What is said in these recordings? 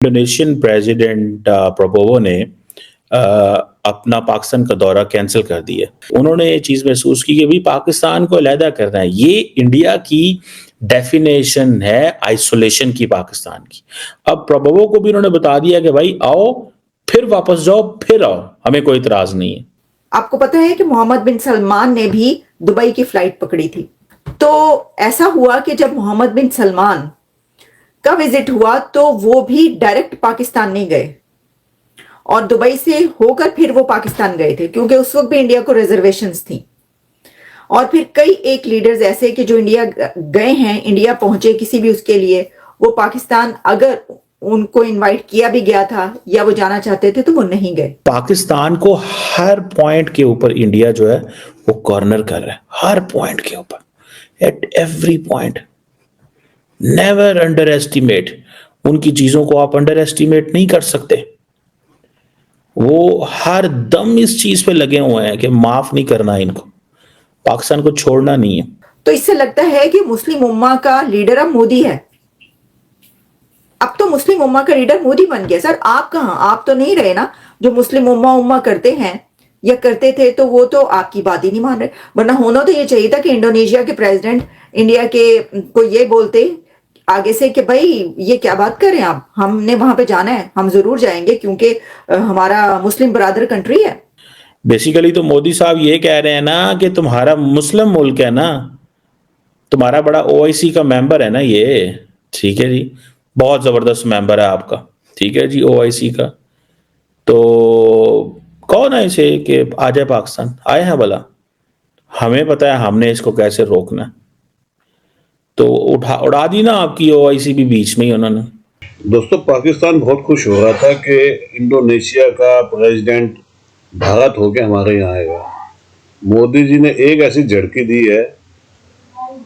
Indonesian president Prabowo ने अपना पाकिस्तान का दौरा कैंसिल कर दिया। उन्होंने ये चीज़ महसूस की कि भाई पाकिस्तान को अलहदा करना है। ये इंडिया की डेफिनेशन है आइसोलेशन की पाकिस्तान की। अब प्रबोवो को भी उन्होंने बता दिया कि भाई आओ, फिर वापस जाओ, फिर आओ, हमें कोई इतराज नहीं है। आपको पता है कि मोहम्मद बिन सलमान ने भी दुबई की फ्लाइट पकड़ी थी। तो ऐसा हुआ कि जब मोहम्मद बिन सलमान का विजिट हुआ तो वो भी डायरेक्ट पाकिस्तान नहीं गए और दुबई से होकर फिर वो पाकिस्तान गए थे, क्योंकि उस वक्त भी इंडिया को रिजर्वेशंस थी। और फिर कई एक लीडर्स ऐसे कि जो इंडिया गए हैं, इंडिया पहुंचे किसी भी उसके लिए, वो पाकिस्तान अगर उनको इनवाइट किया भी गया था या वो जाना चाहते थे तो वो नहीं गए। पाकिस्तान को हर पॉइंट के ऊपर इंडिया जो है वो कॉर्नर कर रहा है, हर पॉइंट के ऊपर, at every point. Never under estimate, उनकी चीजों को आप अंडर एस्टिमेट नहीं कर सकते। वो हर दम इस चीज पे लगे हुए हैं कि माफ नहीं करना इनको, पाकिस्तान को छोड़ना नहीं है। तो इससे लगता है कि मुस्लिम उम्मा का लीडर अब मोदी है। अब तो मुस्लिम उम्मा का लीडर मोदी बन गया। सर आप कहां, आप तो नहीं रहे ना। जो मुस्लिम उम्मा करते हैं या करते थे तो वो तो आपकी बात ही नहीं मान रहे। वरना होना तो ये चाहिए था कि इंडोनेशिया के प्रेसिडेंट इंडिया के को ये बोलते आगे से कि भाई ये क्या बात कर रहे हैं आप, हमने वहां पे जाना है, हम जरूर जाएंगे क्योंकि हमारा मुस्लिम ब्रदर कंट्री है। बेसिकली तो मोदी साहब ये कह रहे हैं ना कि तुम्हारा मुस्लिम मुल्क है ना, तुम्हारा बड़ा ओआईसी का मेंबर है ना ये, ठीक है जी, बहुत जबरदस्त मेंबर है आपका, ठीक है जी, ओआईसी का। तो कौन है इसे कि आ जाए पाकिस्तान, आए हैं भला, हमें पता है हमने इसको कैसे रोकना है। तो उड़ा दी ना आपकी ओआईसी भी बीच में ही उन्होंने। दोस्तों, पाकिस्तान बहुत खुश हो रहा था कि इंडोनेशिया का प्रेसिडेंट भारत होके हमारे यहाँ आएगा। मोदी जी ने एक ऐसी झड़की दी है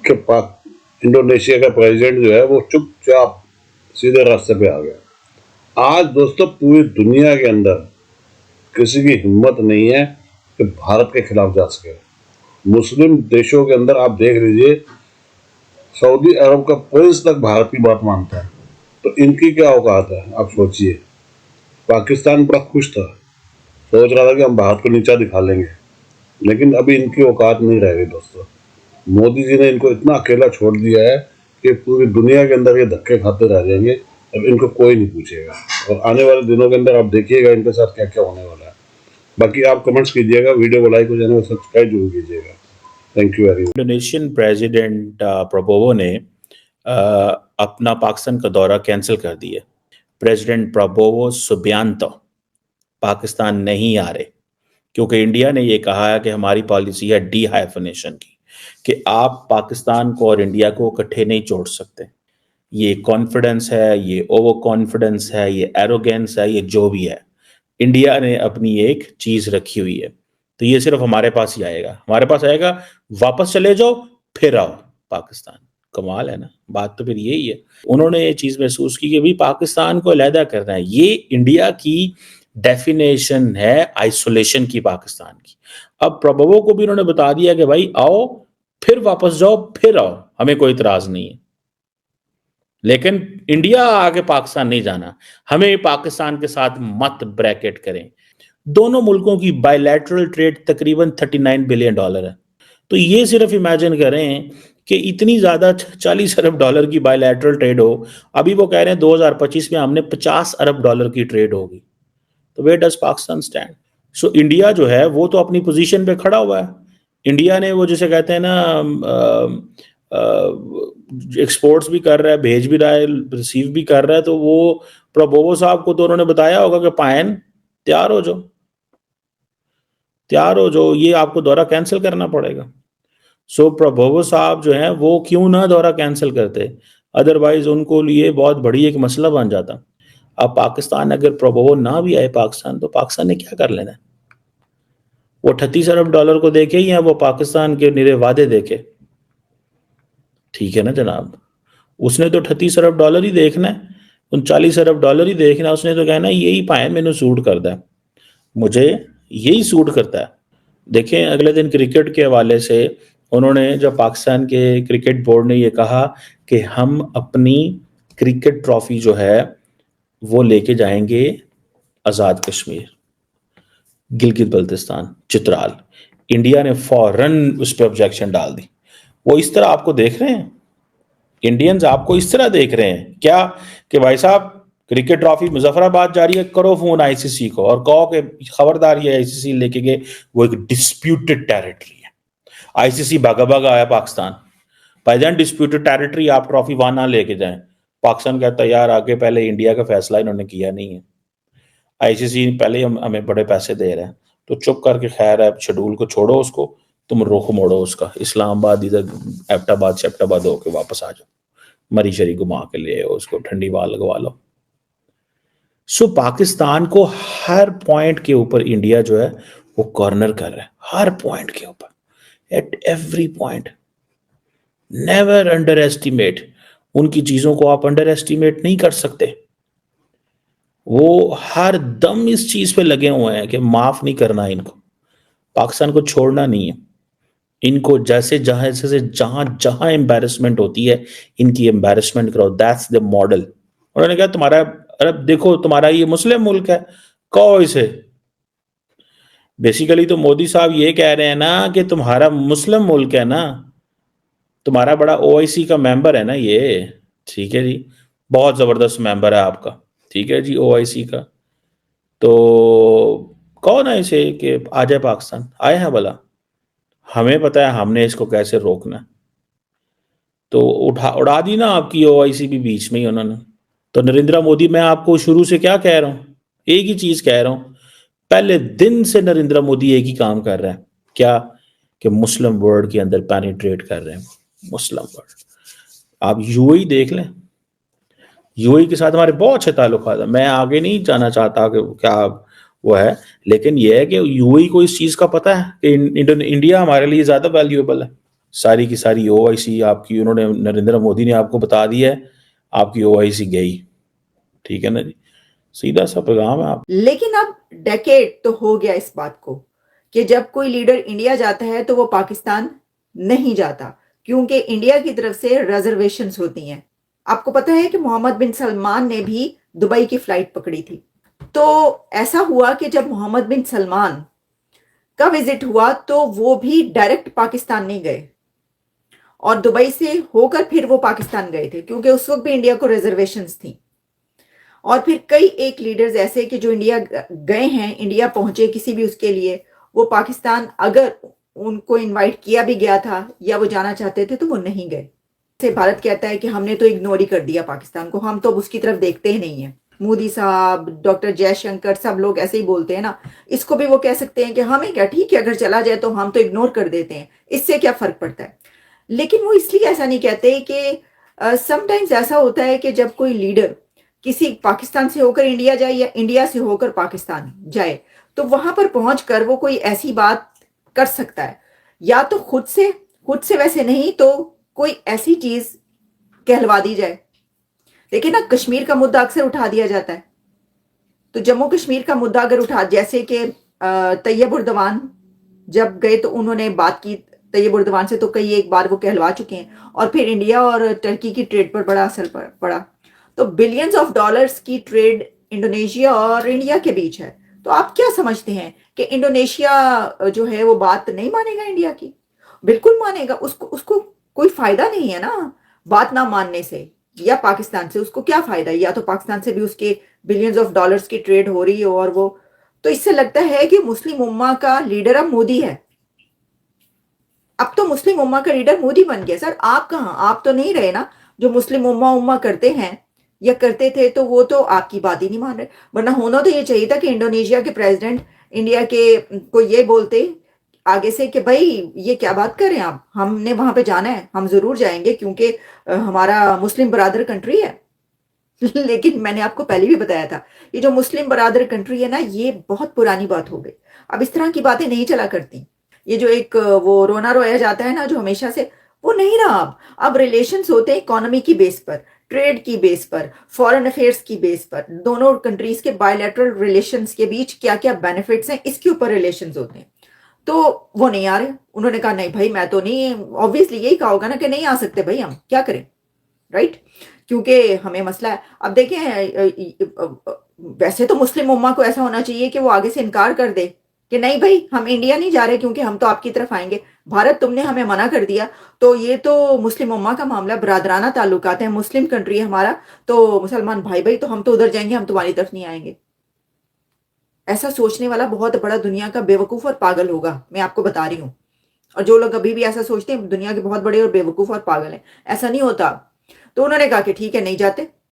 कि इंडोनेशिया का प्रेसिडेंट जो है वो चुपचाप सीधे रास्ते पे आ गया। आज दोस्तों पूरी दुनिया के अंदर किसी की हिम्मत नहीं है कि भारत के खिलाफ जा सके। मुस्लिम देशों के अंदर आप देख लीजिए, सऊदी अरब का प्रिंस तक भारत की बात मानता है, तो इनकी क्या औकात है आप सोचिए। पाकिस्तान बड़ा खुश था, सोच रहा था कि हम भारत को नीचा दिखा लेंगे, लेकिन अभी इनकी औकात नहीं रह गई दोस्तों। मोदी जी ने इनको इतना अकेला छोड़ दिया है कि पूरी दुनिया के अंदर ये धक्के खाते रह जाएंगे, अब इनको कोई नहीं पूछेगा। और आने वाले दिनों के अंदर आप देखिएगा इनके साथ क्या क्या होने वाला है। बाकी आप कमेंट्स कीजिएगा, वीडियो को लाइक हो जाने और सब्सक्राइब जरूर कीजिएगा। Thank you very much. Indonesian president Prabowo ने अपना पाकिस्तान का दौरा कैंसिल कर दिया। प्रेसिडेंट प्रबोवो सुबियांतो पाकिस्तान नहीं आ रहे, क्योंकि इंडिया ने ये कहा है कि हमारी पॉलिसी है डी हाइफनेशन की, कि आप पाकिस्तान को और इंडिया को इकट्ठे नहीं जोड़ सकते। ये कॉन्फिडेंस है, ये ओवर कॉन्फिडेंस है, ये एरोगेंस है, ये जो भी है, इंडिया ने अपनी एक चीज रखी हुई है। तो ये सिर्फ हमारे पास ही आएगा, हमारे पास आएगा, वापस चले जाओ फिर आओ पाकिस्तान। कमाल है ना, बात तो फिर यही है। उन्होंने ये चीज महसूस की कि भाई पाकिस्तान को अलहदा करना है। ये इंडिया की डेफिनेशन है आइसोलेशन की पाकिस्तान की। अब प्रबोवो को भी उन्होंने बता दिया कि भाई आओ, फिर वापस जाओ, फिर आओ, हमें कोई इतराज नहीं है। लेकिन इंडिया आगे पाकिस्तान नहीं जाना, हमें पाकिस्तान के साथ मत ब्रैकेट करें। दोनों मुल्कों की बायलैटरल ट्रेड तकरीबन $39 बिलियन है। तो ये सिर्फ इमेजिन करें कि इतनी ज्यादा $40 अरब की बायलैटरल ट्रेड हो। अभी वो कह रहे हैं 2025 में हमने $50 अरब की ट्रेड होगी। तो where does Pakistan stand? So India जो है वो तो अपनी पोजीशन पे खड़ा हुआ है। इंडिया ने वो जिसे कहते हैं ना, एक्सपोर्ट्स भी कर रहा है, भेज भी रहा है, रिसीव भी कर रहा है। तो वो प्रबोवो साहब को तो उन्होंने बताया होगा कि पायन तैयार हो जाओ, तैयार हो जाओ, ये आपको दौरा कैंसिल करना पड़ेगा। सो प्रबोवो साहब जो हैं वो क्यों ना दौरा कैंसिल करते, अदरवाइज उनको लिए बहुत बड़ी एक मसला बन जाता। अब पाकिस्तान अगर प्रबोवो ना भी आए पाकिस्तान, तो पाकिस्तान ने क्या कर लेना है? वो $38 अरब को देखे या वो पाकिस्तान के निरे वादे देखे? ठीक है ना जनाब, उसने तो $38 अरब ही देखना है, $39 अरब ही देखना है। उसने तो कहना है यही पाए मैंने सूट करता है, मुझे यही सूट करता है। देखें अगले दिन क्रिकेट के हवाले से उन्होंने, जब पाकिस्तान के क्रिकेट बोर्ड ने ये कहा कि हम अपनी क्रिकेट ट्रॉफी जो है वो लेके जाएंगे आज़ाद कश्मीर, गिलगित बल्तिस्तान, चित्राल। इंडिया ने फौरन उस पर ऑब्जेक्शन डाल दी। वो इस तरह आपको देख रहे हैं, इंडियंस आपको इस तरह देख रहे हैं क्या कि भाई साहब क्रिकेट ट्रॉफी मुजफ्फराबाद जा रही है, करो फोन आईसीसी को और कहो कि खबरदार ये आईसीसी लेके गए, वो एक डिस्प्यूटेड टेरिटरी है। आईसीसी भागा भागा आया पाकिस्तान, भाईजान डिस्प्यूटेड टेरिटरी, आप ट्रॉफी वहां ना लेके जाएं। पाकिस्तान कहता है यार आगे पहले इंडिया का फैसला इन्होंने किया नहीं है, आईसीसी पहले ही हमें बड़े पैसे दे रहे हैं, तो चुप करके खैर है, शेड्यूल को छोड़ो, उसको तुम रुख मोड़ो उसका, इस्लामाबाद इधर एबटाबाद शेप्टाबाद होके वापस आ जाओ, मरी शरी घुमा के ले आओ उसको, ठंडी वाल लगवा लो। सो पाकिस्तान को हर पॉइंट के ऊपर इंडिया जो है वो कॉर्नर कर रहा है, हर पॉइंट के ऊपर, at every point. Never under estimate, उनकी चीजों को आप अंडर एस्टिमेट नहीं कर सकते। वो हर दम इस चीज पे लगे हुए हैं कि माफ नहीं करना इनको, पाकिस्तान को छोड़ना नहीं है इनको, जैसे जहां जहां एम्बेरसमेंट होती है इनकी एम्बेरसमेंट करो, दैट्स द मॉडल। उन्होंने कहा तुम्हारा, अरे देखो तुम्हारा ये मुस्लिम मुल्क है, कहो इसे। बेसिकली तो मोदी साहब ये कह रहे हैं ना कि तुम्हारा मुस्लिम मुल्क है ना, तुम्हारा बड़ा ओआईसी का मेंबर है ना ये, ठीक है जी, बहुत जबरदस्त मेंबर है आपका, ठीक है जी, ओआईसी का, तो कहो ना इसे कि आ जाए पाकिस्तान, आए हैं भला, हमें पता है हमने इसको कैसे रोकना है। तो उड़ा दी ना आपकी ओआईसी भी बीच में ही उन्होंने। तो नरेंद्र मोदी, मैं आपको शुरू से क्या कह रहा हूं, एक ही चीज कह रहा हूं, पहले दिन से नरेंद्र मोदी एक ही काम कर रहा है, क्या कि मुस्लिम वर्ल्ड के अंदर पेनिट्रेट कर रहे हैं, मुस्लिम वर्ल्ड। आप यूएई देख लें, यूएई के साथ हमारे बहुत अच्छे ताल्लुकात है, मैं आगे नहीं जाना चाहता कि क्या वो है, लेकिन यह है कि यूएई को इस चीज का पता है कि इंडिया हमारे लिए ज्यादा वैल्यूएबल है। सारी की सारी ओआईसी आपकी, उन्होंने, नरेंद्र मोदी ने आपको बता दिया है, आपकी ओआईसी गई, ठीक है ना जी, सीधा सा पैगाम है आप। लेकिन अब डेकेड तो हो गया इस बात को कि जब कोई लीडर इंडिया जाता है तो वो पाकिस्तान नहीं जाता, क्योंकि इंडिया की तरफ से रिजर्वेशंस होती हैं। आपको पता है कि मोहम्मद बिन सलमान ने भी दुबई की फ्लाइट पकड़ी थी। तो ऐसा हुआ कि जब मोहम्मद बिन सलमान का विजिट हुआ तो वो भी डायरेक्ट पाकिस्तान नहीं गए और दुबई से होकर फिर वो पाकिस्तान गए थे, क्योंकि उस वक्त भी इंडिया को रिजर्वेशंस थी। और फिर कई एक लीडर्स ऐसे कि जो इंडिया गए हैं, इंडिया पहुंचे किसी भी उसके लिए, वो पाकिस्तान अगर उनको इनवाइट किया भी गया था या वो जाना चाहते थे तो वो नहीं गए। से भारत कहता है कि हमने तो इग्नोर ही कर दिया पाकिस्तान को, हम तो उसकी तरफ देखते ही नहीं है। मोदी साहब, डॉक्टर जयशंकर, सब लोग ऐसे ही बोलते हैं ना। इसको भी वो कह सकते हैं कि हमें क्या, ठीक है अगर चला जाए तो हम तो इग्नोर कर देते हैं, इससे क्या फर्क पड़ता है। लेकिन वो इसलिए ऐसा नहीं कहते कि समटाइम्स ऐसा होता है कि जब कोई लीडर किसी पाकिस्तान से होकर इंडिया जाए या इंडिया से होकर पाकिस्तान जाए, तो वहां पर पहुंचकर वो कोई ऐसी बात कर सकता है, या तो खुद से वैसे नहीं तो कोई ऐसी चीज कहलवा दी जाए। देखिए ना, कश्मीर का मुद्दा अक्सर उठा दिया जाता है, तो जम्मू कश्मीर का मुद्दा अगर उठा, जैसे कि तैयब उर्दवान जब गए तो उन्होंने बात की तैयब उर्दवान से, तो कई एक बार वो कहलवा चुके हैं, और फिर इंडिया और टर्की की ट्रेड पर बड़ा असर पड़ा। तो बिलियंस ऑफ डॉलर्स की ट्रेड इंडोनेशिया और इंडिया के बीच है। तो आप क्या समझते हैं कि इंडोनेशिया जो है वो बात नहीं मानेगा इंडिया की? बिल्कुल मानेगा। उसको कोई फायदा नहीं है ना बात ना मानने से, या पाकिस्तान से उसको क्या फायदा है? या तो पाकिस्तान से भी उसके बिलियंस ऑफ डॉलर्स की ट्रेड हो रही है, और वो तो इससे लगता है कि मुस्लिम उम्मा का लीडर अब मोदी है। अब तो मुस्लिम उम्मा का लीडर मोदी बन गया। सर आप कहाँ, आप तो नहीं रहे ना। जो मुस्लिम उम्मा करते हैं या करते थे तो वो तो आपकी बात ही नहीं मान रहे। वरना होना तो ये चाहिए था कि इंडोनेशिया के प्रेसिडेंट इंडिया के को ये बोलते आगे से कि भाई ये क्या बात कर रहे हैं आप, हमने वहां पे जाना है, हम जरूर जाएंगे क्योंकि हमारा मुस्लिम बरादर कंट्री है। लेकिन मैंने आपको पहले भी बताया था, ये जो मुस्लिम बरादर कंट्री है ना, ये बहुत पुरानी बात हो गई। अब इस तरह की बातें नहीं चला करती। ये जो एक वो रोना रोया जाता है ना जो हमेशा से, वो नहीं रहा। अब रिलेशंस होते हैं इकोनॉमी की बेस पर, ट्रेड की बेस पर, फॉरेन अफेयर्स की बेस पर, दोनों कंट्रीज के बायलैटरल रिलेशंस के बीच क्या क्या बेनिफिट्स हैं इसके ऊपर रिलेशंस होते हैं। तो वो नहीं आ रहे। उन्होंने कहा नहीं भाई मैं तो नहीं, ऑब्वियसली यही कहा होगा ना कि नहीं आ सकते भाई, हम क्या करें, राइट। क्योंकि हमें मसला है। अब देखें वैसे तो मुस्लिम उम्मा को ऐसा होना चाहिए कि वो आगे से इनकार कर दे कि नहीं भाई हम इंडिया नहीं जा रहे क्योंकि हम तो आपकी तरफ आएंगे। भारत तुमने हमें मना कर दिया, तो ये तो मुस्लिम उम्मा का मामला, बरादराना ताल्लुकात है, मुस्लिम कंट्री है हमारा, तो मुसलमान भाई भाई तो हम तो उधर जाएंगे, हम तुम्हारी तरफ नहीं आएंगे। ऐसा सोचने वाला बहुत बड़ा दुनिया का बेवकूफ और पागल होगा, मैं आपको बता रही हूं। और जो लोग अभी भी ऐसा सोचते हैं दुनिया के बहुत बड़े और बेवकूफ और पागल हैं, ऐसा नहीं होता। तो उन्होंने कहा कि ठीक है नहीं जाते।